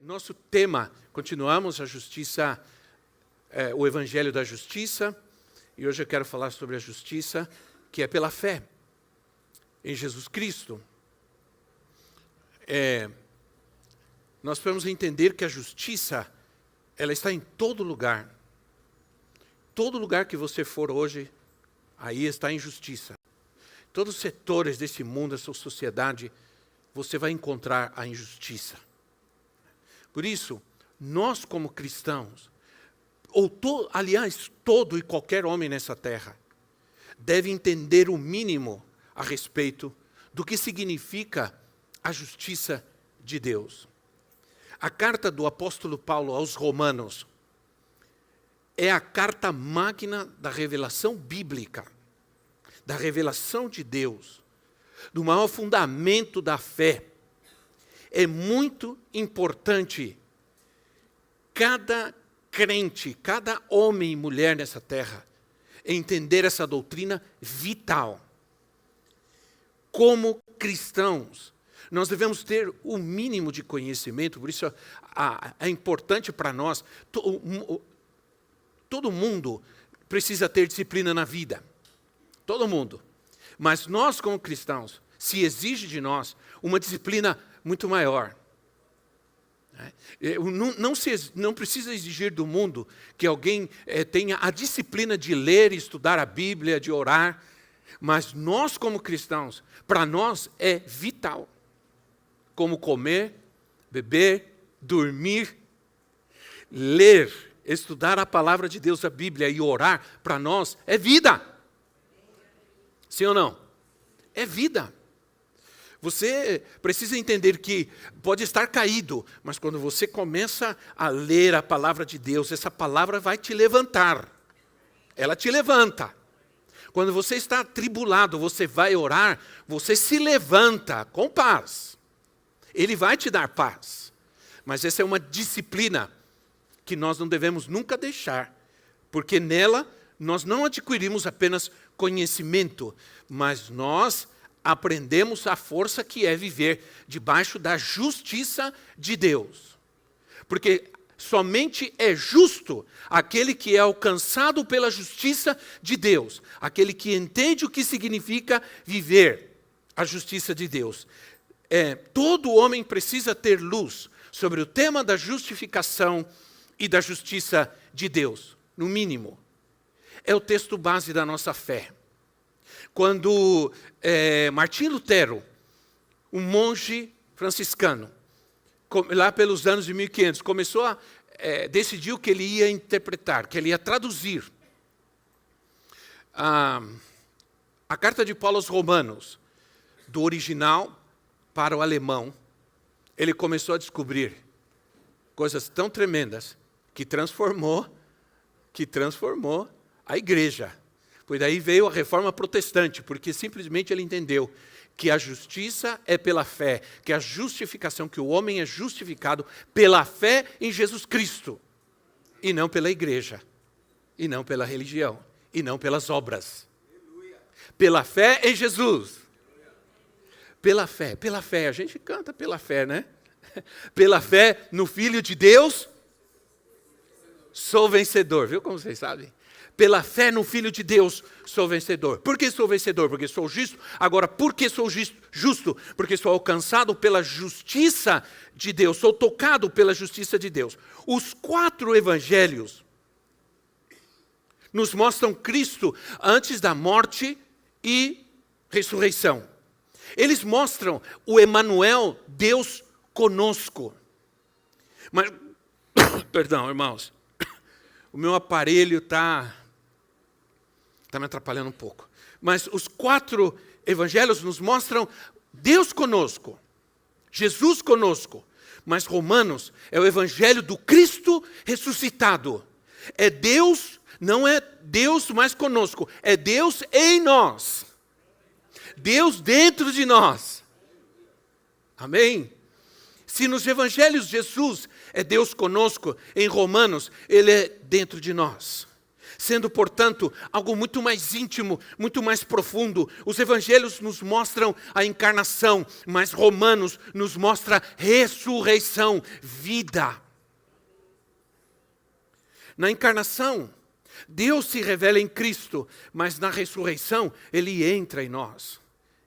Nosso tema, continuamos a justiça, o Evangelho da Justiça, e hoje eu quero falar sobre a justiça que é pela fé em Jesus Cristo. Nós podemos entender que a justiça, ela está em todo lugar. Todo lugar que você for hoje, aí está a injustiça. Todos os setores desse mundo, dessa sociedade, você vai encontrar a injustiça. Por isso, nós como cristãos, aliás, todo e qualquer homem nessa terra, deve entender o mínimo a respeito do que significa a justiça de Deus. A carta do apóstolo Paulo aos Romanos é a carta magna da revelação bíblica, da revelação de Deus, do maior fundamento da fé. É muito importante cada crente, cada homem e mulher nessa terra, entender essa doutrina vital. Como cristãos, nós devemos ter o mínimo de conhecimento, por isso é importante para nós. Todo mundo precisa ter disciplina na vida, todo mundo. Mas nós como cristãos, se exige de nós uma disciplina muito maior. Não precisa exigir do mundo que alguém tenha a disciplina de ler e estudar a Bíblia, de orar, mas nós como cristãos, para nós é vital. Como comer, beber, dormir, ler, estudar a palavra de Deus, a Bíblia e orar, para nós é vida. Sim ou não? É vida. Você precisa entender que pode estar caído, mas quando você começa a ler a palavra de Deus, essa palavra vai te levantar. Ela te levanta. Quando você está atribulado, você vai orar, você se levanta com paz. Ele vai te dar paz. Mas essa é uma disciplina que nós não devemos nunca deixar, porque nela nós não adquirimos apenas conhecimento, mas nós aprendemos a força que é viver debaixo da justiça de Deus. Porque somente é justo aquele que é alcançado pela justiça de Deus, aquele que entende o que significa viver a justiça de Deus. Todo homem precisa ter luz sobre o tema da justificação e da justiça de Deus, no mínimo. É o texto base da nossa fé. Quando Martinho Lutero, um monge franciscano, lá pelos anos de 1500, começou decidiu que ele ia interpretar, que ele ia traduzir a carta de Paulo aos Romanos, do original para o alemão, ele começou a descobrir coisas tão tremendas que transformou a igreja. Pois daí veio a reforma protestante, porque simplesmente ele entendeu que a justiça é pela fé, que a justificação, que o homem é justificado pela fé em Jesus Cristo, e não pela igreja, e não pela religião, e não pelas obras. Pela fé em Jesus. Pela fé, a gente canta pela fé, né? Pela fé no Filho de Deus, sou vencedor, viu como vocês sabem? Pela fé no Filho de Deus, sou vencedor. Por que sou vencedor? Porque sou justo. Agora, por que sou justo? Porque sou alcançado pela justiça de Deus. Sou tocado pela justiça de Deus. Os 4 evangelhos nos mostram Cristo antes da morte e ressurreição. Eles mostram o Emanuel, Deus conosco. Mas, perdão, irmãos, o meu aparelho está me atrapalhando um pouco. Mas os 4 evangelhos nos mostram Deus conosco, Jesus conosco. Mas Romanos é o evangelho do Cristo ressuscitado. É Deus, não é Deus mais conosco, é Deus em nós. Deus dentro de nós. Amém? Se nos evangelhos Jesus é Deus conosco, em Romanos, Ele é dentro de nós. sendo, portanto, algo muito mais íntimo, muito mais profundo. Os evangelhos nos mostram a encarnação, mas Romanos nos mostra ressurreição, vida. Na encarnação, Deus se revela em Cristo, mas na ressurreição, Ele entra em nós.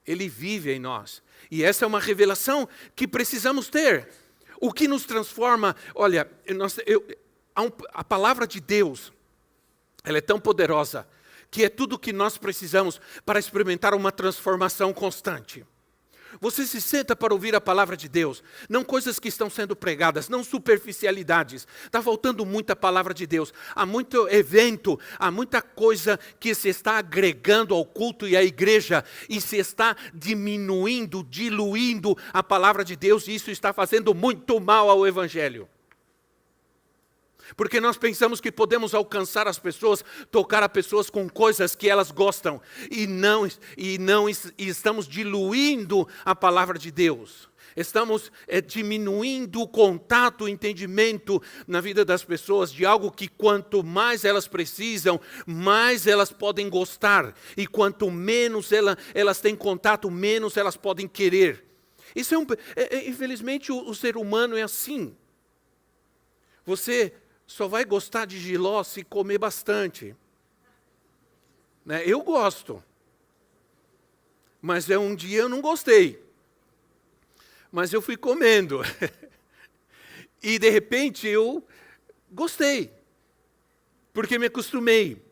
Ele vive em nós. E essa é uma revelação que precisamos ter. O que nos transforma, olha, a palavra de Deus, ela é tão poderosa, que é tudo o que nós precisamos para experimentar uma transformação constante. Você se senta para ouvir a palavra de Deus, não coisas que estão sendo pregadas, não superficialidades. Está faltando muita palavra de Deus, há muito evento, há muita coisa que se está agregando ao culto e à igreja, e se está diminuindo, diluindo a palavra de Deus, e isso está fazendo muito mal ao evangelho. Porque nós pensamos que podemos alcançar as pessoas, tocar as pessoas com coisas que elas gostam. E estamos diluindo a palavra de Deus. Estamos diminuindo o contato, o entendimento na vida das pessoas de algo que quanto mais elas precisam, mais elas podem gostar. E quanto menos elas têm contato, menos elas podem querer. Isso infelizmente o ser humano é assim. Você só vai gostar de jiló se comer bastante. Né? Eu gosto. Mas um dia eu não gostei. Mas eu fui comendo. E de repente eu gostei. Porque me acostumei.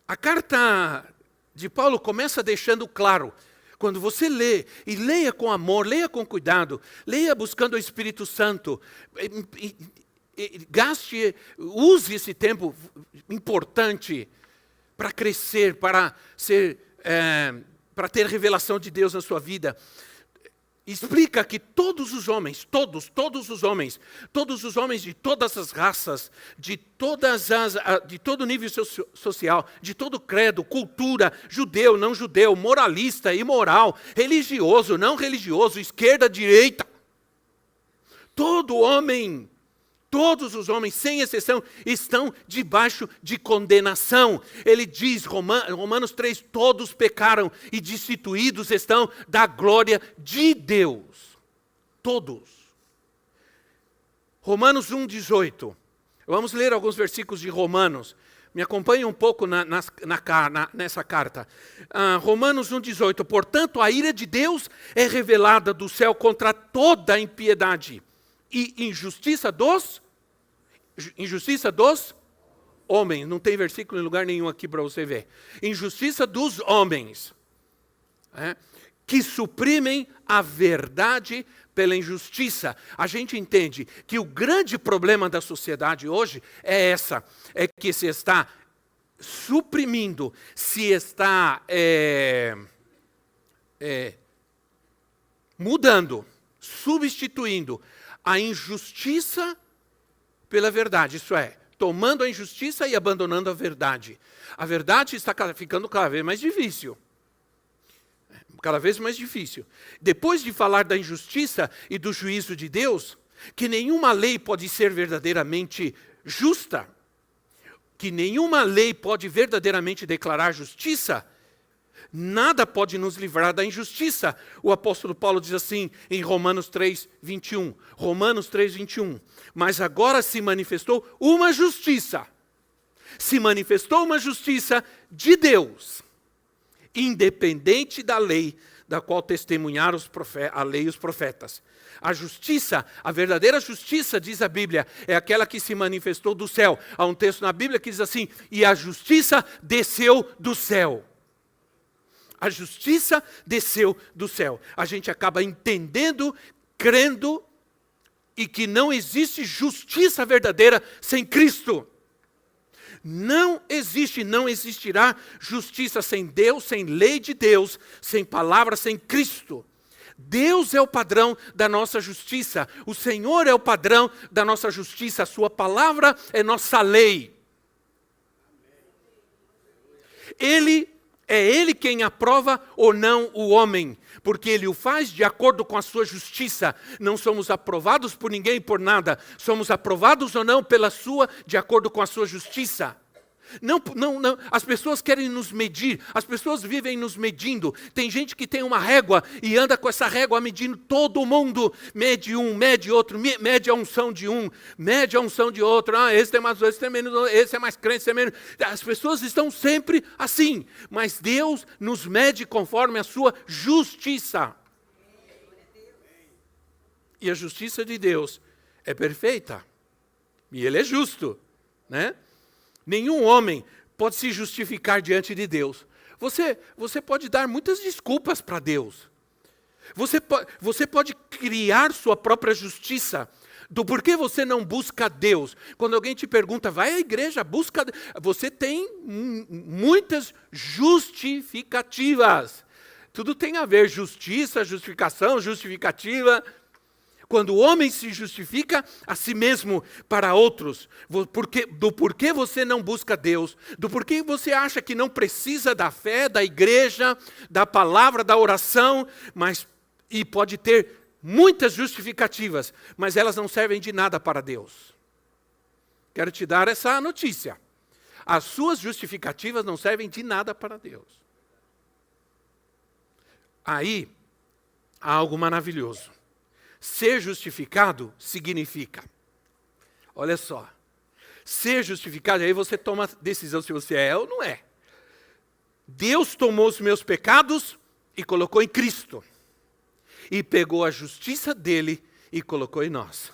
A carta de Paulo começa deixando claro. Quando você lê, e leia com amor, leia com cuidado, leia buscando o Espírito Santo, use esse tempo importante para crescer, para ter revelação de Deus na sua vida. Explica que todos os homens de todas as raças, de todo nível social, de todo credo, cultura, judeu, não judeu, moralista, imoral, religioso, não religioso, esquerda, direita, todos os homens, sem exceção, estão debaixo de condenação. Ele diz, Romanos 3, todos pecaram e destituídos estão da glória de Deus. Todos. Romanos 1,18. Vamos ler alguns versículos de Romanos. Me acompanhe um pouco nessa carta. Romanos 1,18. Portanto, a ira de Deus é revelada do céu contra toda a impiedade e injustiça dos homens. Não tem versículo em lugar nenhum aqui para você ver. Injustiça dos homens, que suprimem a verdade pela injustiça. A gente entende que o grande problema da sociedade hoje é que se está suprimindo, se está mudando, substituindo a injustiça pela verdade, isso é, tomando a injustiça e abandonando a verdade. A verdade está ficando cada vez mais difícil. Cada vez mais difícil. Depois de falar da injustiça e do juízo de Deus, que nenhuma lei pode ser verdadeiramente justa, que nenhuma lei pode verdadeiramente declarar justiça, nada pode nos livrar da injustiça. O apóstolo Paulo diz assim em Romanos 3, 21. Romanos 3, 21. Mas agora se manifestou uma justiça. Se manifestou uma justiça de Deus, independente da lei, da qual testemunharam a lei e os profetas. A justiça, a verdadeira justiça, diz a Bíblia, é aquela que se manifestou do céu. Há um texto na Bíblia que diz assim, e a justiça desceu do céu. A justiça desceu do céu. A gente acaba entendendo, crendo, e que não existe justiça verdadeira sem Cristo. Não existe, não existirá justiça sem Deus, sem lei de Deus, sem palavra, sem Cristo. Deus é o padrão da nossa justiça. O Senhor é o padrão da nossa justiça. A sua palavra é nossa lei. Ele É Ele quem aprova ou não o homem, porque Ele o faz de acordo com a sua justiça. Não somos aprovados por ninguém e por nada. Somos aprovados ou não pela sua, de acordo com a sua justiça. Não, as pessoas querem nos medir, as pessoas vivem nos medindo. Tem gente que tem uma régua e anda com essa régua medindo todo mundo. Mede um, mede outro, mede a unção de um, mede a unção de outro. Esse tem mais, esse tem menos, esse é mais crente, esse é menos. As pessoas estão sempre assim, mas Deus nos mede conforme a sua justiça. E a justiça de Deus é perfeita. E Ele é justo, né? Nenhum homem pode se justificar diante de Deus. Você pode dar muitas desculpas para Deus. Você pode criar sua própria justiça do porquê você não busca Deus. Quando alguém te pergunta, vai à igreja, busca. Você tem muitas justificativas. Tudo tem a ver, justiça, justificação, justificativa. Quando o homem se justifica a si mesmo para outros, do porquê você não busca Deus, do porquê você acha que não precisa da fé, da igreja, da palavra, da oração, e pode ter muitas justificativas, mas elas não servem de nada para Deus. Quero te dar essa notícia. As suas justificativas não servem de nada para Deus. Aí, há algo maravilhoso. Ser justificado significa, olha só, ser justificado, aí você toma a decisão se você é ou não é. Deus tomou os meus pecados e colocou em Cristo. E pegou a justiça dele e colocou em nós.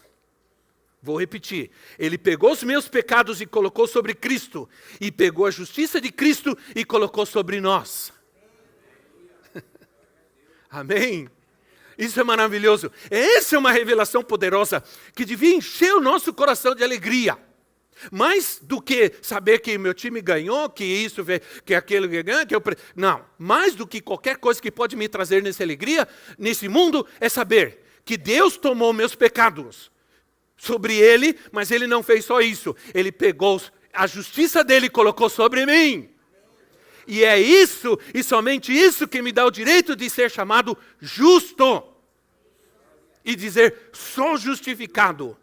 Vou repetir, Ele pegou os meus pecados e colocou sobre Cristo. E pegou a justiça de Cristo e colocou sobre nós. Amém? Isso é maravilhoso. Essa é uma revelação poderosa que devia encher o nosso coração de alegria. Mais do que saber que meu time ganhou, que isso, que aquele ganhou, que eu... Não, mais do que qualquer coisa que pode me trazer nessa alegria, nesse mundo, é saber que Deus tomou meus pecados sobre Ele, mas Ele não fez só isso. Ele pegou a justiça dEle e colocou sobre mim. E é isso, e somente isso, que me dá o direito de ser chamado justo. E dizer, sou justificado.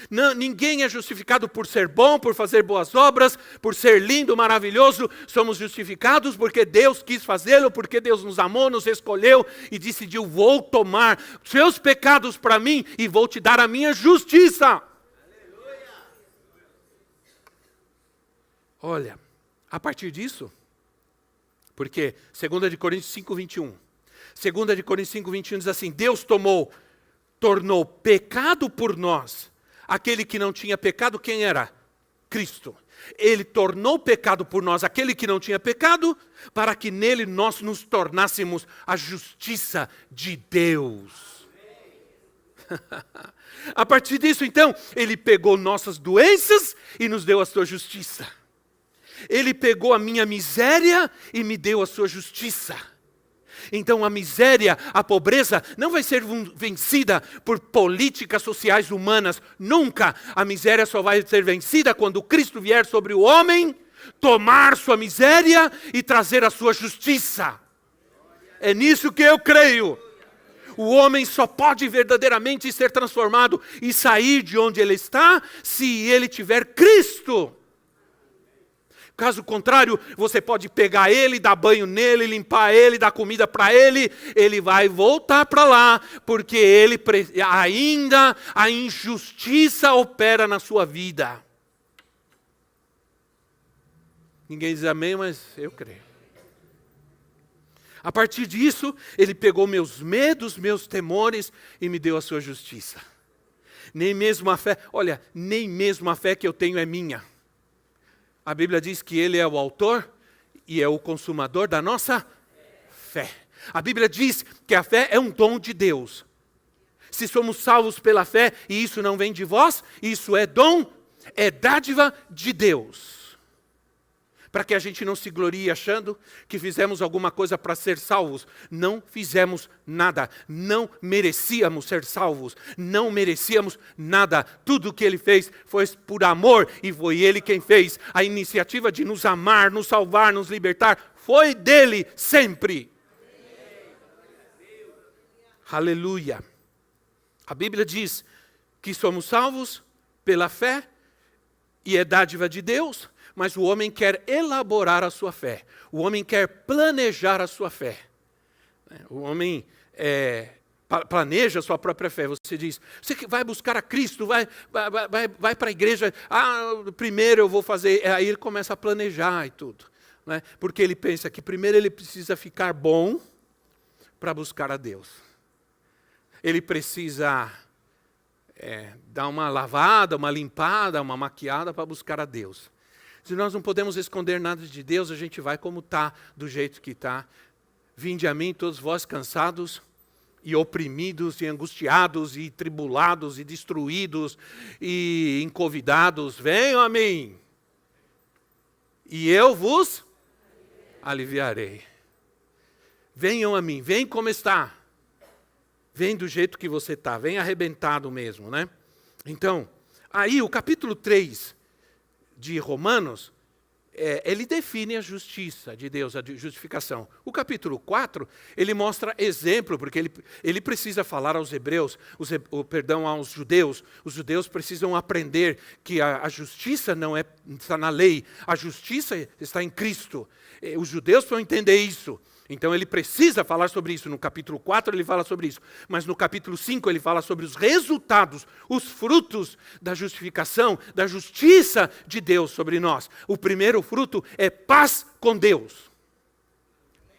Não, ninguém é justificado por ser bom, por fazer boas obras, por ser lindo, maravilhoso. Somos justificados porque Deus quis fazê-lo, porque Deus nos amou, nos escolheu e decidiu, vou tomar seus pecados para mim e vou te dar a minha justiça. Aleluia. Olha, a partir disso... Porque 2 Coríntios 5:21. 2 Coríntios 5:21 diz assim, Deus tornou pecado por nós. Aquele que não tinha pecado, quem era? Cristo. Ele tornou pecado por nós, aquele que não tinha pecado, para que nele nós nos tornássemos a justiça de Deus. A partir disso, então, Ele pegou nossas doenças e nos deu a sua justiça. Ele pegou a minha miséria e me deu a sua justiça. Então a miséria, a pobreza, não vai ser vencida por políticas sociais humanas. Nunca. A miséria só vai ser vencida quando Cristo vier sobre o homem, tomar sua miséria e trazer a sua justiça. É nisso que eu creio. O homem só pode verdadeiramente ser transformado e sair de onde ele está, se ele tiver Cristo. Caso contrário, você pode pegar ele, dar banho nele, limpar ele, dar comida para ele, ele vai voltar para lá, porque ainda a injustiça opera na sua vida. Ninguém diz amém, mas eu creio. A partir disso, Ele pegou meus medos, meus temores e me deu a sua justiça. Nem mesmo a fé que eu tenho é minha. A Bíblia diz que Ele é o autor e é o consumador da nossa fé. A Bíblia diz que a fé é um dom de Deus. Se somos salvos pela fé e isso não vem de vós, isso é dom, é dádiva de Deus. Para que a gente não se glorie achando que fizemos alguma coisa para ser salvos. Não fizemos nada. Não merecíamos ser salvos. Não merecíamos nada. Tudo o que Ele fez foi por amor e foi Ele quem fez. A iniciativa de nos amar, nos salvar, nos libertar foi dele sempre. Aleluia. A Bíblia diz que somos salvos pela fé e é dádiva de Deus, mas o homem quer elaborar a sua fé. O homem quer planejar a sua fé. O homem planeja a sua própria fé. Você diz, você vai buscar a Cristo, vai para a igreja. Primeiro eu vou fazer. Aí ele começa a planejar e tudo. Né? Porque ele pensa que primeiro ele precisa ficar bom para buscar a Deus. Ele precisa dar uma lavada, uma limpada, uma maquiada para buscar a Deus. Se nós não podemos esconder nada de Deus, a gente vai como está, do jeito que está. Vinde a mim, todos vós cansados e oprimidos e angustiados e tribulados e destruídos e encovidados. Venham a mim e eu vos aliviarei. Venham a mim, vem como está. Vem do jeito que você está, vem arrebentado mesmo, né? Então, aí o capítulo 3 de Romanos, ele define a justiça de Deus, a justificação. O capítulo 4, ele mostra exemplo, porque ele precisa falar aos hebreus, aos judeus. Os judeus precisam aprender que a justiça não está na lei, a justiça está em Cristo. Os judeus vão entender isso. Então ele precisa falar sobre isso. No capítulo 4 ele fala sobre isso. Mas no capítulo 5 ele fala sobre os resultados, os frutos da justificação, da justiça de Deus sobre nós. O primeiro fruto é paz com Deus.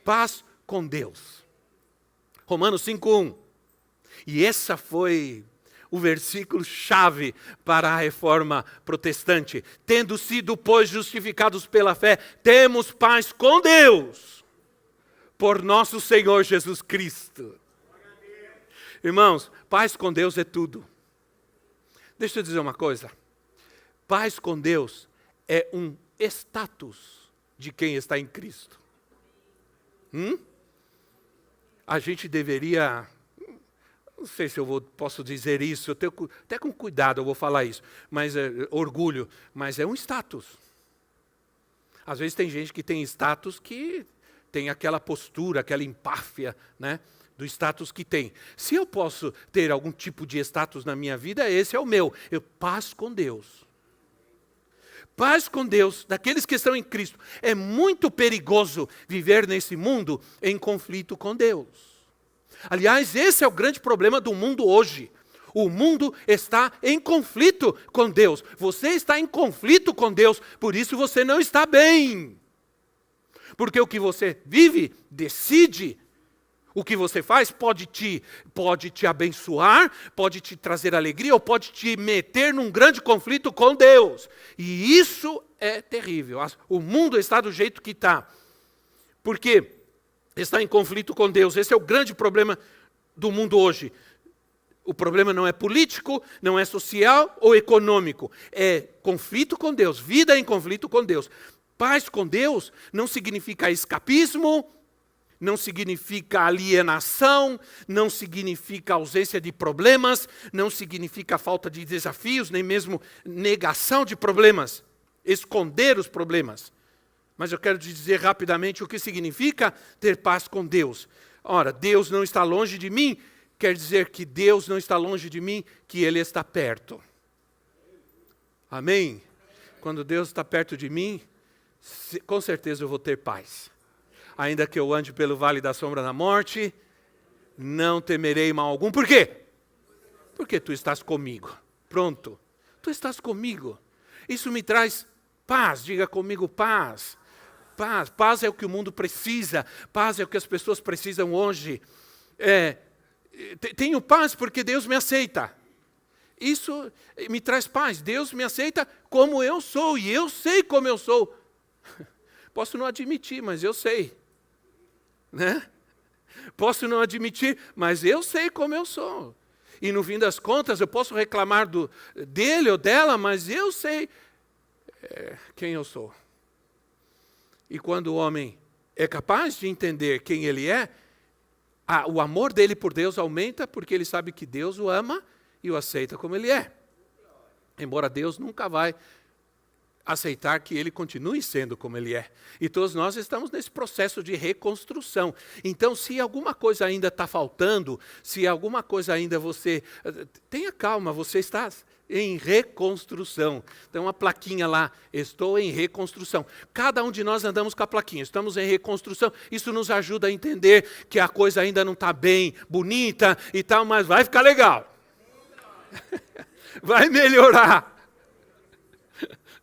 Paz com Deus. Romanos 5:1. E essa foi o versículo chave para a reforma protestante. Tendo sido, pois, justificados pela fé, temos paz com Deus. Por nosso Senhor Jesus Cristo. Irmãos, paz com Deus é tudo. Deixa eu dizer uma coisa. Paz com Deus é um status de quem está em Cristo. A gente deveria, não sei se posso dizer isso, eu tenho, até com cuidado eu vou falar isso, mas orgulho, mas é um status. Às vezes tem gente que tem status que tem aquela postura, aquela empáfia, né, do status que tem. Se eu posso ter algum tipo de status na minha vida, esse é o meu. Paz com Deus. Paz com Deus, daqueles que estão em Cristo. É muito perigoso viver nesse mundo em conflito com Deus. Aliás, esse é o grande problema do mundo hoje. O mundo está em conflito com Deus. Você está em conflito com Deus, por isso você não está bem. Porque o que você vive, decide, o que você faz pode te abençoar, pode te trazer alegria ou pode te meter num grande conflito com Deus. E isso é terrível. O mundo está do jeito que está. Porque está em conflito com Deus. Esse é o grande problema do mundo hoje. O problema não é político, não é social ou econômico. É conflito com Deus, vida em conflito com Deus. Paz com Deus não significa escapismo, não significa alienação, não significa ausência de problemas, não significa falta de desafios, nem mesmo negação de problemas, esconder os problemas. Mas eu quero te dizer rapidamente o que significa ter paz com Deus. Ora, Deus não está longe de mim, quer dizer que Deus não está longe de mim, que Ele está perto. Amém? Quando Deus está perto de mim, com certeza eu vou ter paz. Ainda que eu ande pelo vale da sombra da morte, não temerei mal algum. Por quê? Porque tu estás comigo. Pronto. Tu estás comigo. Isso me traz paz. Diga comigo, paz. Paz. Paz é o que o mundo precisa. Paz é o que as pessoas precisam hoje. Tenho paz porque Deus me aceita. Isso me traz paz. Deus me aceita como eu sou. E eu sei como eu sou. Posso não admitir, mas eu sei. Né? Posso não admitir, mas eu sei como eu sou. E no fim das contas, eu posso reclamar dele ou dela, mas eu sei quem eu sou. E quando o homem é capaz de entender quem ele é, o amor dele por Deus aumenta, porque ele sabe que Deus o ama e o aceita como ele é. Embora Deus nunca vai aceitar que ele continue sendo como ele é. E todos nós estamos nesse processo de reconstrução. Então, se alguma coisa ainda está faltando, se alguma coisa ainda você... Tenha calma, você está em reconstrução. Tem uma plaquinha lá, estou em reconstrução. Cada um de nós andamos com a plaquinha, estamos em reconstrução. Isso nos ajuda a entender que a coisa ainda não está bem, bonita e tal, mas vai ficar legal. Vai melhorar.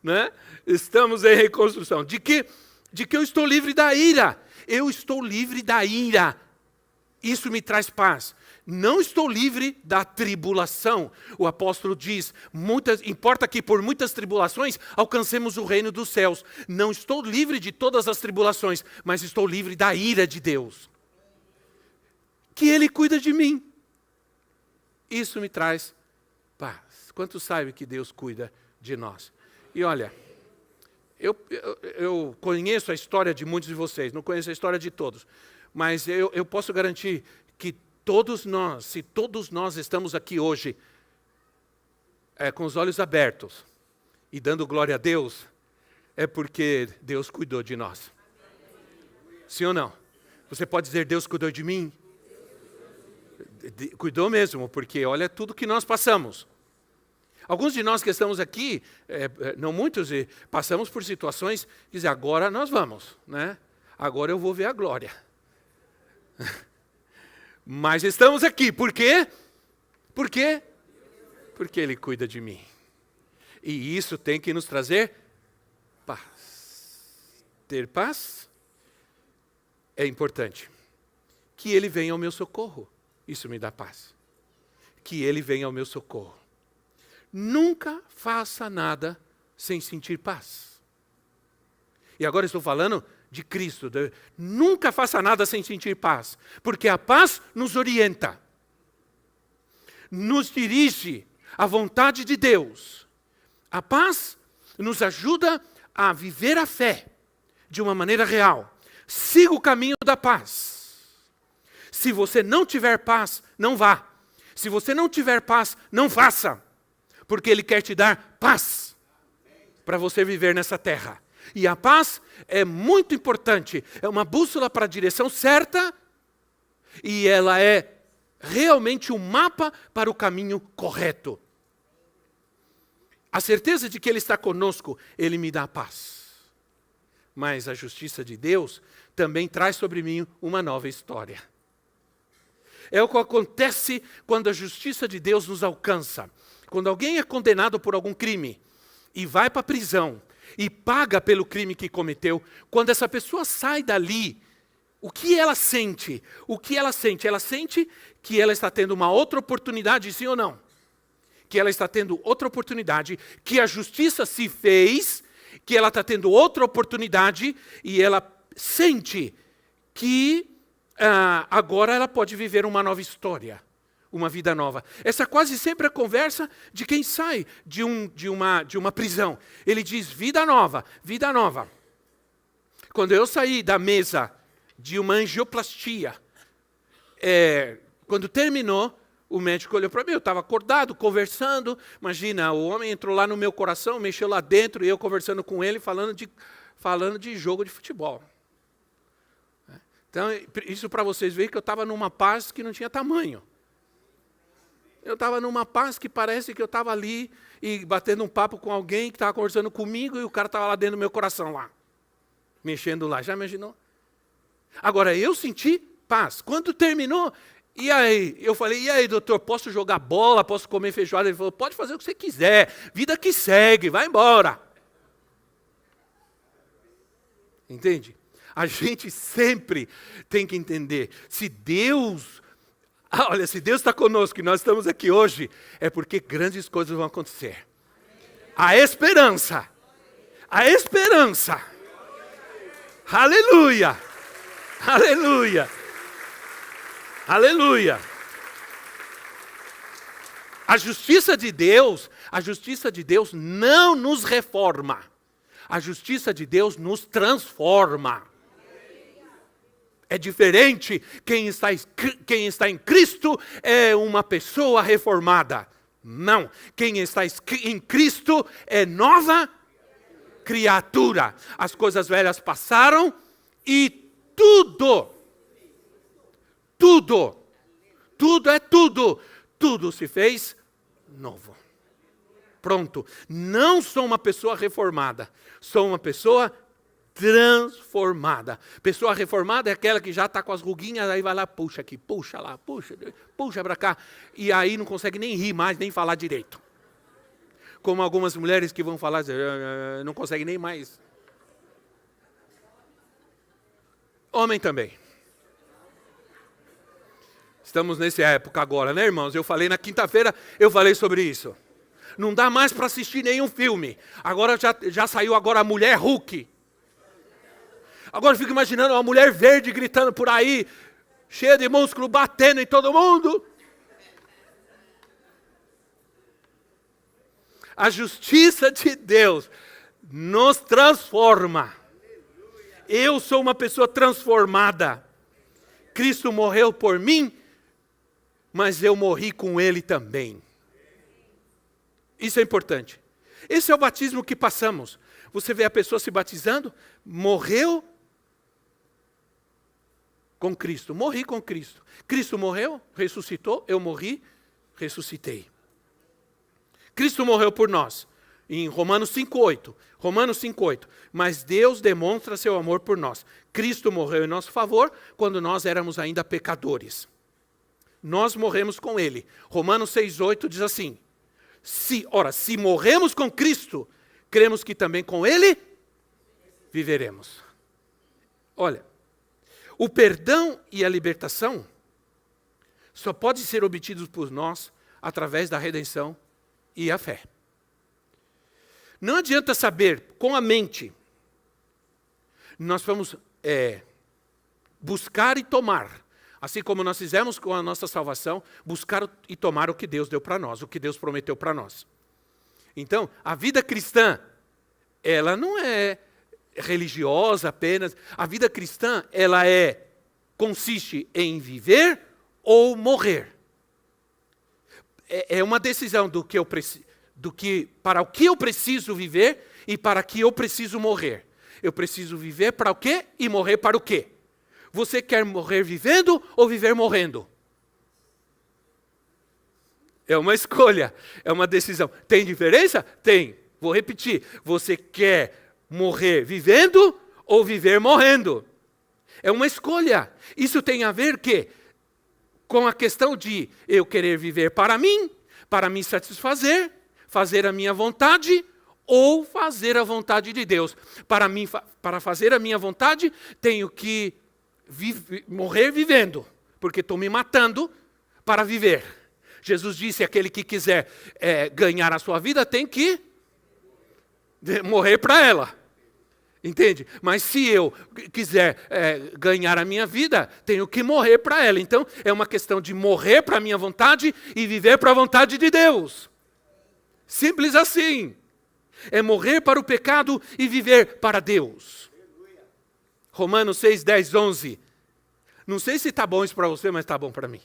Né? Estamos em reconstrução. De que eu estou livre da ira. Eu estou livre da ira. Isso me traz paz. Não estou livre da tribulação. O apóstolo diz, importa que por muitas tribulações alcancemos o reino dos céus. Não estou livre de todas as tribulações, mas estou livre da ira de Deus. Que Ele cuida de mim. Isso me traz paz. Quantos sabem que Deus cuida de nós? E olha, eu conheço a história de muitos de vocês, não conheço a história de todos, mas eu posso garantir que todos nós, se todos nós estamos aqui hoje com os olhos abertos e dando glória a Deus, é porque Deus cuidou de nós. Sim ou não? Você pode dizer, Deus cuidou de mim? Cuidou mesmo, porque olha tudo que nós passamos. Alguns de nós que estamos aqui, não muitos, passamos por situações que dizem, agora nós vamos, né? Agora eu vou ver a glória. Mas estamos aqui, por quê? Por quê? Porque Ele cuida de mim. E isso tem que nos trazer paz. Ter paz é importante. Que Ele venha ao meu socorro, isso me dá paz. Que Ele venha ao meu socorro. Nunca faça nada sem sentir paz. E agora estou falando de Cristo. Nunca faça nada sem sentir paz. Porque a paz nos orienta. Nos dirige à vontade de Deus. A paz nos ajuda a viver a fé de uma maneira real. Siga o caminho da paz. Se você não tiver paz, não vá. Se você não tiver paz, não faça. Porque Ele quer te dar paz para você viver nessa terra. E a paz é muito importante. É uma bússola para a direção certa. E ela é realmente um mapa para o caminho correto. A certeza de que Ele está conosco, Ele me dá paz. Mas a justiça de Deus também traz sobre mim uma nova história. É o que acontece quando a justiça de Deus nos alcança. Quando alguém é condenado por algum crime e vai para a prisão e paga pelo crime que cometeu, quando essa pessoa sai dali, o que ela sente? O que ela sente? Ela sente que ela está tendo uma outra oportunidade, sim ou não? Que ela está tendo outra oportunidade, que a justiça se fez, que ela está tendo outra oportunidade e ela sente que agora ela pode viver uma nova história. Uma vida nova. Essa é quase sempre a conversa de quem sai de uma prisão. Ele diz, vida nova, vida nova. Quando eu saí da mesa de uma angioplastia, quando terminou, o médico olhou para mim, eu estava acordado, conversando. Imagina, o homem entrou lá no meu coração, mexeu lá dentro, e eu conversando com ele, falando de jogo de futebol. Então, isso para vocês verem que eu estava numa paz que não tinha tamanho. Eu estava numa paz que parece que eu estava ali e batendo um papo com alguém que estava conversando comigo e o cara estava lá dentro do meu coração, lá, mexendo lá. Já imaginou? Agora, eu senti paz. Quando terminou, e aí? Eu falei, e aí, doutor, posso jogar bola, posso comer feijoada? Ele falou, pode fazer o que você quiser, vida que segue, vai embora. Entende? A gente sempre tem que entender, se Deus está conosco e nós estamos aqui hoje, é porque grandes coisas vão acontecer. A esperança. A esperança. Aleluia. Aleluia. Aleluia. A justiça de Deus não nos reforma. A justiça de Deus nos transforma. É diferente, quem está em Cristo é uma pessoa reformada. Não, quem está em Cristo é nova criatura. As coisas velhas passaram e tudo se fez novo. Pronto. Não sou uma pessoa reformada, sou uma pessoa transformada. Pessoa reformada é aquela que já está com as ruguinhas, aí vai lá, puxa aqui, puxa lá, puxa para cá, e aí não consegue nem rir mais, nem falar direito. Como algumas mulheres que vão falar, não conseguem nem mais. Homem também. Estamos nessa época agora, né, irmãos? Eu falei na quinta-feira, eu falei sobre isso. Não dá mais para assistir nenhum filme. Agora já saiu agora a Mulher Hulk. Agora eu fico imaginando uma mulher verde gritando por aí, cheia de músculo, batendo em todo mundo. A justiça de Deus nos transforma. Eu sou uma pessoa transformada. Cristo morreu por mim, mas eu morri com Ele também. Isso é importante. Esse é o batismo que passamos. Você vê a pessoa se batizando, morreu com Cristo. Morri com Cristo. Cristo morreu, ressuscitou, eu morri, ressuscitei. Cristo morreu por nós. Em Romanos 5,8. Romanos 5,8. Mas Deus demonstra seu amor por nós. Cristo morreu em nosso favor quando nós éramos ainda pecadores. Nós morremos com Ele. Romanos 6,8 diz assim. Se morremos com Cristo, cremos que também com Ele viveremos. Olha, o perdão e a libertação só podem ser obtidos por nós através da redenção e a fé. Não adianta saber com a mente. Nós vamos buscar e tomar. Assim como nós fizemos com a nossa salvação, buscar e tomar o que Deus deu para nós, o que Deus prometeu para nós. Então, a vida cristã, ela não é religiosa apenas. A vida cristã, ela consiste em viver ou morrer. É uma decisão para o que eu preciso viver e para que eu preciso morrer. Eu preciso viver para o quê e morrer para o quê? Você quer morrer vivendo ou viver morrendo? É uma escolha, é uma decisão. Tem diferença? Tem. Vou repetir. Você quer morrer vivendo ou viver morrendo? É uma escolha. Isso tem a ver com a questão de eu querer viver para mim me satisfazer, fazer a minha vontade ou fazer a vontade de Deus. Para fazer a minha vontade, tenho que morrer vivendo, porque estou me matando para viver. Jesus disse, aquele que quiser ganhar a sua vida tem que morrer para ela. Entende? Mas se eu quiser ganhar a minha vida, tenho que morrer para ela. Então, é uma questão de morrer para a minha vontade e viver para a vontade de Deus. Simples assim. É morrer para o pecado e viver para Deus. Romanos 6, 10, 11. Não sei se está bom isso para você, mas está bom para mim.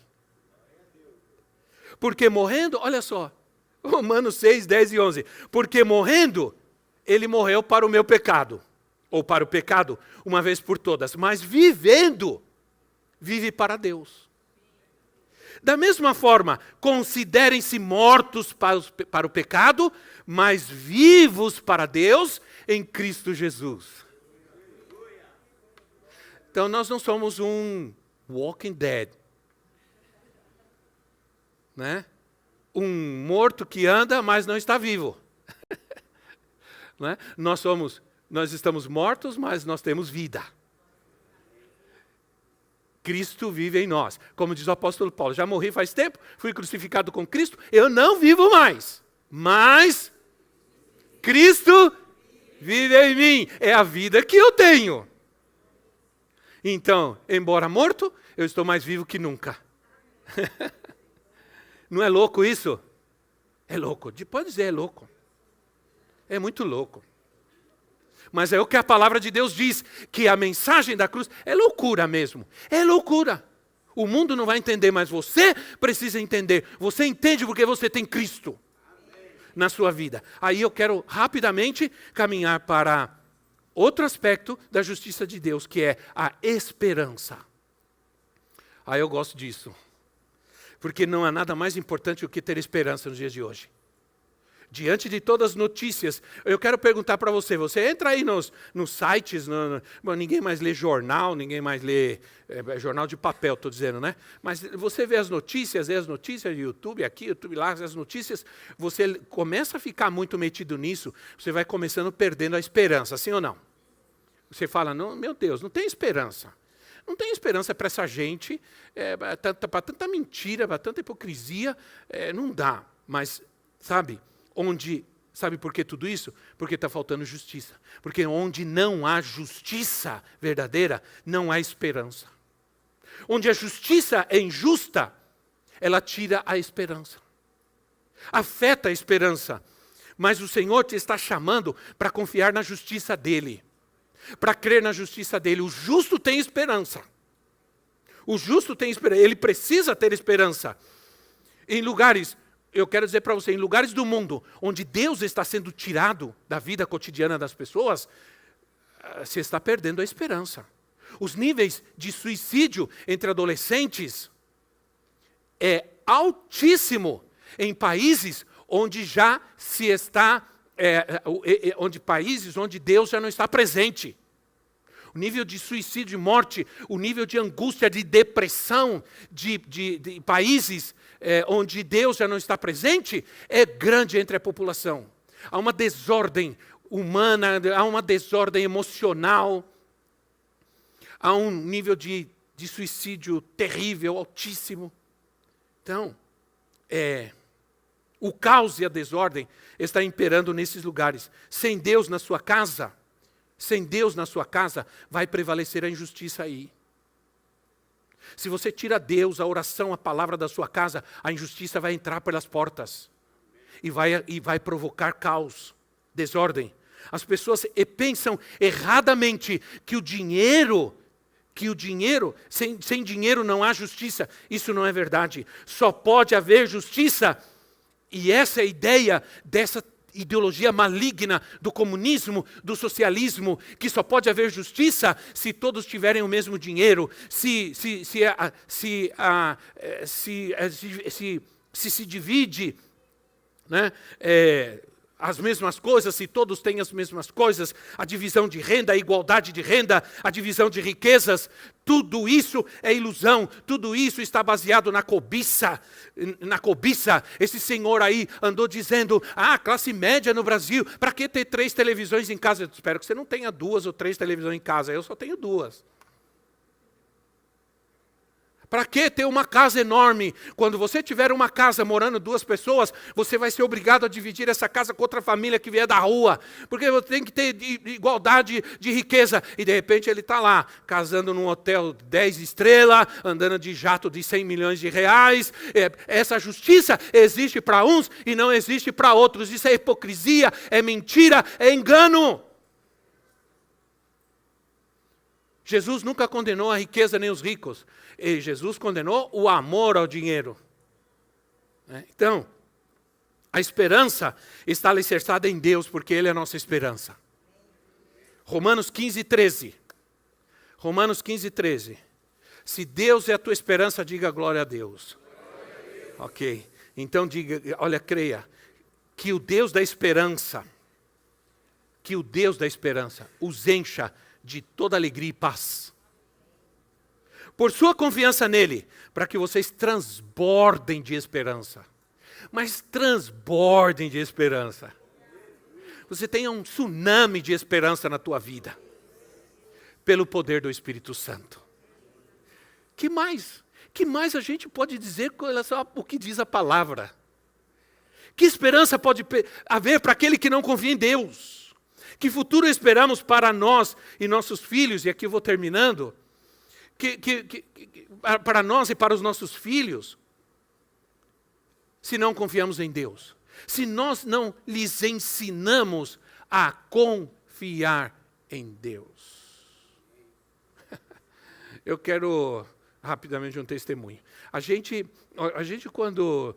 Porque morrendo, olha só. Romanos 6, 10 e 11. Porque morrendo, ele morreu para o meu pecado. Ou para o pecado, uma vez por todas. Mas vivendo, vive para Deus. Da mesma forma, considerem-se mortos para o pecado, mas vivos para Deus em Cristo Jesus. Então, nós não somos um walking dead. Né? Um morto que anda, mas não está vivo. Né? Nós estamos mortos, mas nós temos vida. Cristo vive em nós. Como diz o apóstolo Paulo, já morri faz tempo, fui crucificado com Cristo, eu não vivo mais. Mas Cristo vive em mim. É a vida que eu tenho. Então, embora morto, eu estou mais vivo que nunca. Não é louco isso? É louco. Pode dizer, é louco. É muito louco. Mas é o que a palavra de Deus diz, que a mensagem da cruz é loucura mesmo. É loucura. O mundo não vai entender, mas você precisa entender. Você entende porque você tem Cristo. na sua vida. Aí eu quero rapidamente caminhar para outro aspecto da justiça de Deus, que é a esperança. Aí eu gosto disso. Porque não há nada mais importante do que ter esperança nos dias de hoje. Diante de todas as notícias, eu quero perguntar para você, você entra aí nos sites, bom, ninguém mais lê jornal, ninguém mais lê jornal de papel, estou dizendo, né? Mas você vê as notícias de YouTube aqui, YouTube lá, as notícias, você começa a ficar muito metido nisso, você vai começando perdendo a esperança, sim ou não? Você fala, não, meu Deus, não tem esperança. Não tem esperança para essa gente, para tanta mentira, para tanta hipocrisia, não dá. Mas, sabe por que tudo isso? Porque está faltando justiça. Porque onde não há justiça verdadeira, não há esperança. Onde a justiça é injusta, ela tira a esperança. Afeta a esperança. Mas o Senhor te está chamando para confiar na justiça dEle. Para crer na justiça dEle. O justo tem esperança. O justo tem esperança. Ele precisa ter esperança. Em lugares, eu quero dizer para você, em lugares do mundo onde Deus está sendo tirado da vida cotidiana das pessoas, você está perdendo a esperança. Os níveis de suicídio entre adolescentes é altíssimo em países onde já se está, onde Deus já não está presente. O nível de suicídio e morte, o nível de angústia, de depressão de países onde Deus já não está presente, é grande entre a população. Há uma desordem humana, há uma desordem emocional, há um nível de suicídio terrível, altíssimo. Então, o caos e a desordem está imperando nesses lugares. Sem Deus na sua casa, vai prevalecer a injustiça aí. Se você tira Deus, a oração, a palavra da sua casa, a injustiça vai entrar pelas portas. E vai provocar caos, desordem. As pessoas pensam erradamente que o dinheiro, sem dinheiro não há justiça. Isso não é verdade. Só pode haver justiça. E essa é a ideia dessa ideologia maligna do comunismo, do socialismo, que só pode haver justiça se todos tiverem o mesmo dinheiro, se divide, né, as mesmas coisas, se todos têm as mesmas coisas, a divisão de renda, a igualdade de renda, a divisão de riquezas, tudo isso é ilusão, tudo isso está baseado na cobiça. Esse senhor aí andou dizendo, classe média no Brasil, para que ter 3 televisões em casa? Eu espero que você não tenha 2 ou 3 televisões em casa, eu só tenho 2. Para que ter uma casa enorme? Quando você tiver uma casa morando 2 pessoas, você vai ser obrigado a dividir essa casa com outra família que vier da rua. Porque você tem que ter igualdade de riqueza. E de repente ele está lá, casando num hotel 10 estrelas, andando de jato de 100 milhões de reais. Essa justiça existe para uns e não existe para outros. Isso é hipocrisia, é mentira, é engano. Jesus nunca condenou a riqueza nem os ricos. E Jesus condenou o amor ao dinheiro. Então, a esperança está alicerçada em Deus, porque Ele é a nossa esperança. Romanos 15:13. Romanos 15:13. Se Deus é a tua esperança, diga glória a Deus. Ok. Então diga, olha, creia, que o Deus da esperança, os encha de toda alegria e paz. Por sua confiança nele, para que vocês transbordem de esperança. Mas transbordem de esperança. Você tenha um tsunami de esperança na tua vida. Pelo poder do Espírito Santo. Que mais? Que mais a gente pode dizer com relação ao que diz a palavra? Que esperança pode haver para aquele que não confia em Deus? Que futuro esperamos para nós e nossos filhos? E aqui eu vou terminando. Para nós e para os nossos filhos, se não confiamos em Deus, se nós não lhes ensinamos a confiar em Deus. Eu quero rapidamente um testemunho. A gente quando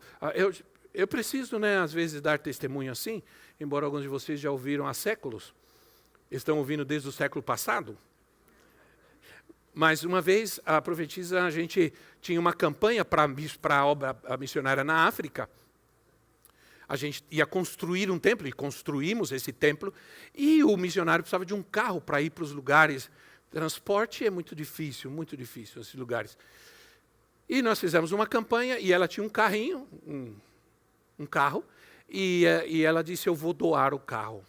Eu preciso, às vezes, dar testemunho assim, embora alguns de vocês já ouviram há séculos, estão ouvindo desde o século passado. Mas uma vez, a profetisa, a gente tinha uma campanha para a obra missionária na África. A gente ia construir um templo, e construímos esse templo, e o missionário precisava de um carro para ir para os lugares. Transporte é muito difícil esses lugares. E nós fizemos uma campanha, e ela tinha um carrinho, um carro, e ela disse, eu vou doar o carro.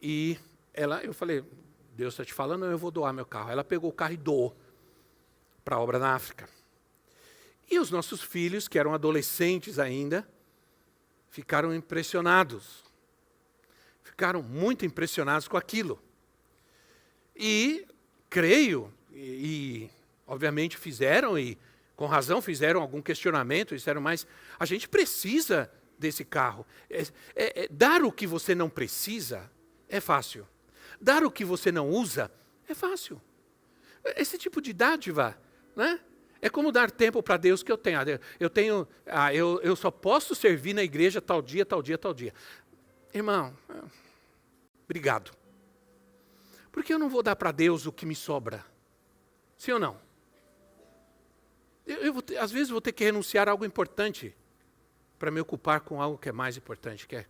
E eu falei, Deus está te falando, eu vou doar meu carro. Ela pegou o carro e doou para a obra na África. E os nossos filhos, que eram adolescentes ainda, ficaram impressionados. Ficaram muito impressionados com aquilo. E creio, e obviamente fizeram, e com razão fizeram algum questionamento, disseram, mas a gente precisa desse carro. Dar o que você não precisa é fácil. Dar o que você não usa é fácil. Esse tipo de dádiva, né? É como dar tempo para Deus que eu tenho. Eu só posso servir na igreja tal dia, tal dia, tal dia. Irmão, obrigado. Porque eu não vou dar para Deus o que me sobra. Sim ou não? Às vezes vou ter que renunciar a algo importante para me ocupar com algo que é mais importante, que é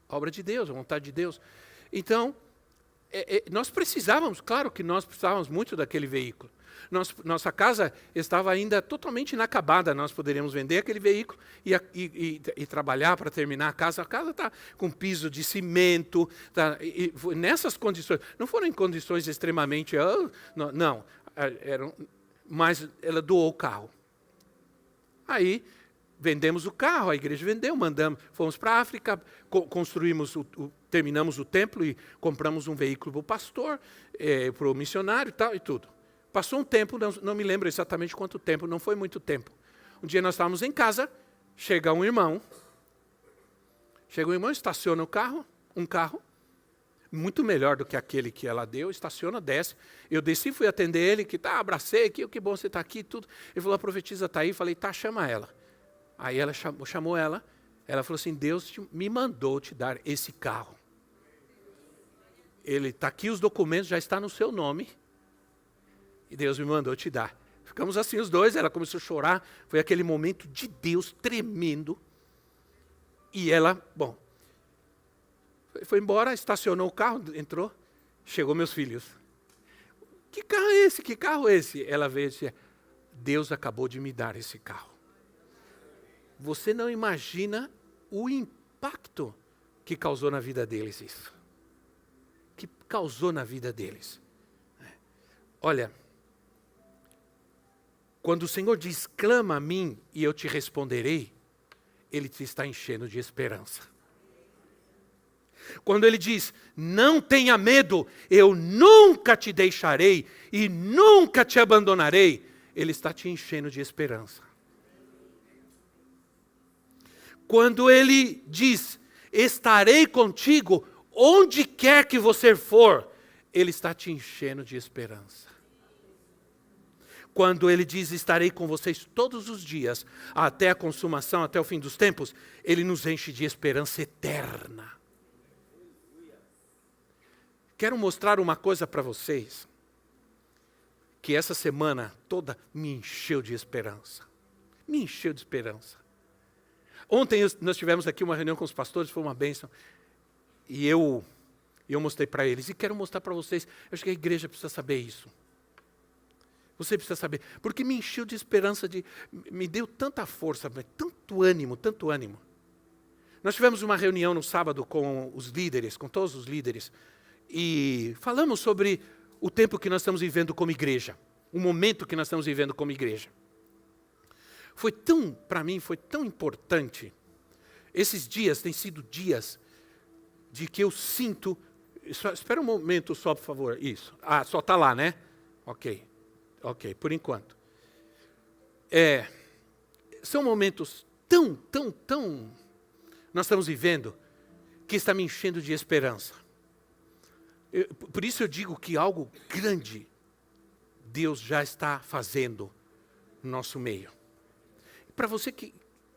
a obra de Deus, a vontade de Deus. Então, nós precisávamos, claro que nós precisávamos muito daquele veículo. Nossa casa estava ainda totalmente inacabada, nós poderíamos vender aquele veículo e trabalhar para terminar a casa. A casa está com piso de cimento, nessas condições, não foram em condições extremamente, não, mas ela doou o carro. Aí, vendemos o carro, a igreja vendeu, fomos para a África, terminamos o templo e compramos um veículo para o pastor, para o missionário e tudo. Passou um tempo, não me lembro exatamente quanto tempo, não foi muito tempo. Um dia nós estávamos em casa, chega um irmão, estaciona um carro, muito melhor do que aquele que ela deu, estaciona, desce. Eu desci, fui atender ele, abracei, que bom você está aqui e tudo. Ele falou, a profetisa está aí, falei, chama ela. Aí ela chamou ela falou assim, Deus me mandou te dar esse carro. Ele está aqui, os documentos já estão no seu nome. E Deus me mandou te dar. Ficamos assim os dois, ela começou a chorar. Foi aquele momento de Deus tremendo. E ela, foi embora, estacionou o carro, entrou, chegou meus filhos. Que carro é esse? Que carro é esse? Ela veio e disse, Deus acabou de me dar esse carro. Você não imagina o impacto que causou na vida deles isso. Que causou na vida deles. Olha, quando o Senhor diz, clama a mim e eu te responderei, Ele te está enchendo de esperança. Quando Ele diz, não tenha medo, eu nunca te deixarei e nunca te abandonarei, Ele está te enchendo de esperança. Quando Ele diz, estarei contigo onde quer que você for, Ele está te enchendo de esperança. Quando Ele diz, estarei com vocês todos os dias, até a consumação, até o fim dos tempos, Ele nos enche de esperança eterna. Quero mostrar uma coisa para vocês, que essa semana toda me encheu de esperança. Me encheu de esperança. Ontem nós tivemos aqui uma reunião com os pastores, foi uma bênção, e eu mostrei para eles, e quero mostrar para vocês, eu acho que a igreja precisa saber isso. Você precisa saber, porque me encheu de esperança, me deu tanta força, tanto ânimo, tanto ânimo. Nós tivemos uma reunião no sábado com os líderes, com todos os líderes, e falamos sobre o tempo que nós estamos vivendo como igreja, o momento que nós estamos vivendo como igreja. Para mim, foi tão importante. Esses dias têm sido dias de que eu sinto... Espera um momento só, por favor. Isso. Só está lá, né? Ok, por enquanto. São momentos tão... Nós estamos vivendo que está me enchendo de esperança. Por isso eu digo que algo grande Deus já está fazendo no nosso meio. Para você que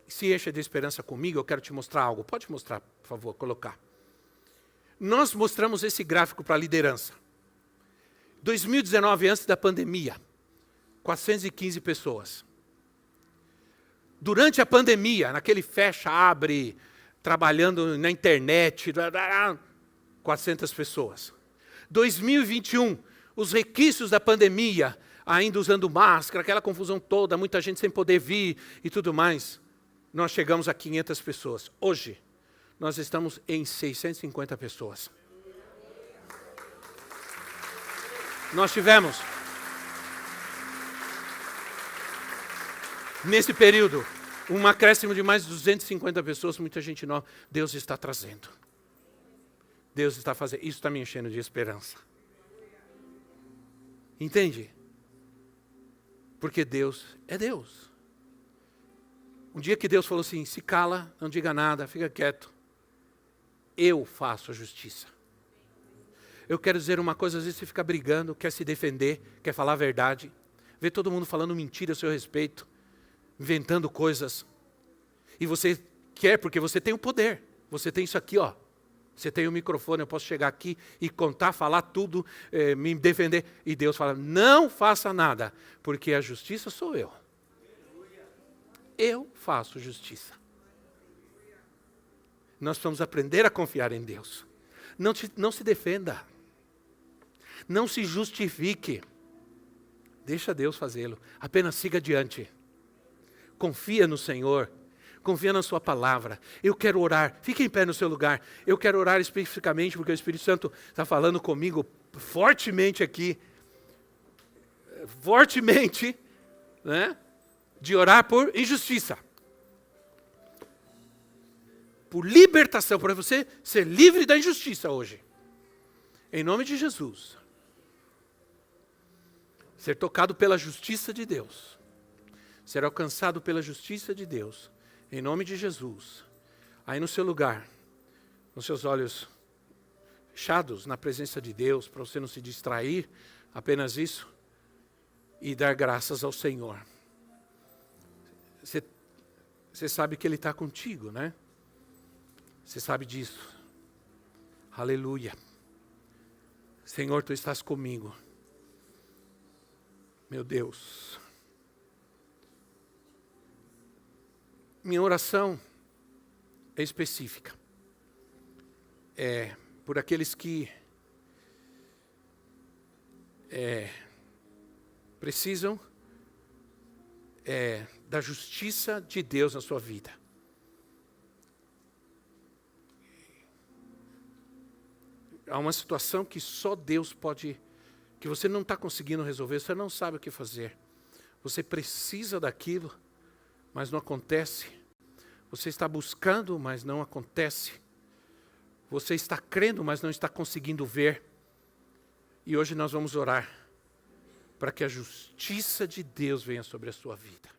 se encha de esperança comigo, eu quero te mostrar algo. Pode mostrar, por favor, colocar. Nós mostramos esse gráfico para a liderança. 2019, antes da pandemia, 415 pessoas. Durante a pandemia, naquele fecha, abre, trabalhando na internet, 400 pessoas. 2021, os requisitos da pandemia, ainda usando máscara, aquela confusão toda, muita gente sem poder vir e tudo mais. Nós chegamos a 500 pessoas. Hoje, nós estamos em 650 pessoas. Nós tivemos, nesse período, um acréscimo de mais de 250 pessoas, muita gente nova. Deus está trazendo. Deus está fazendo. Isso está me enchendo de esperança. Entende? Porque Deus é Deus. Um dia que Deus falou assim, se cala, não diga nada, fica quieto. Eu faço a justiça. Eu quero dizer uma coisa, às vezes você fica brigando, quer se defender, quer falar a verdade, vê todo mundo falando mentira a seu respeito, inventando coisas. E você quer, porque você tem o poder. Você tem isso aqui, ó. Você tem o microfone, eu posso chegar aqui e contar, falar tudo, me defender. E Deus fala, não faça nada, porque a justiça sou eu. Eu faço justiça. Nós precisamos aprender a confiar em Deus. Não se defenda. Não se justifique. Deixa Deus fazê-lo. Apenas siga adiante. Confia no Senhor. Confia na sua palavra. Eu quero orar. Fique em pé no seu lugar. Eu quero orar especificamente porque o Espírito Santo está falando comigo fortemente aqui. Fortemente, né? De orar por injustiça. Por libertação, para você ser livre da injustiça hoje. Em nome de Jesus. Ser tocado pela justiça de Deus. Ser alcançado pela justiça de Deus. Em nome de Jesus. Aí no seu lugar, com seus olhos fechados na presença de Deus, para você não se distrair, apenas isso. E dar graças ao Senhor. Você sabe que Ele está contigo, né? Você sabe disso. Aleluia. Senhor, Tu estás comigo. Meu Deus. Minha oração é específica. É por aqueles que precisam da justiça de Deus na sua vida. Há uma situação que só Deus pode, que você não está conseguindo resolver, você não sabe o que fazer. Você precisa daquilo, mas não acontece. Você está buscando, mas não acontece. Você está crendo, mas não está conseguindo ver. E hoje nós vamos orar para que a justiça de Deus venha sobre a sua vida.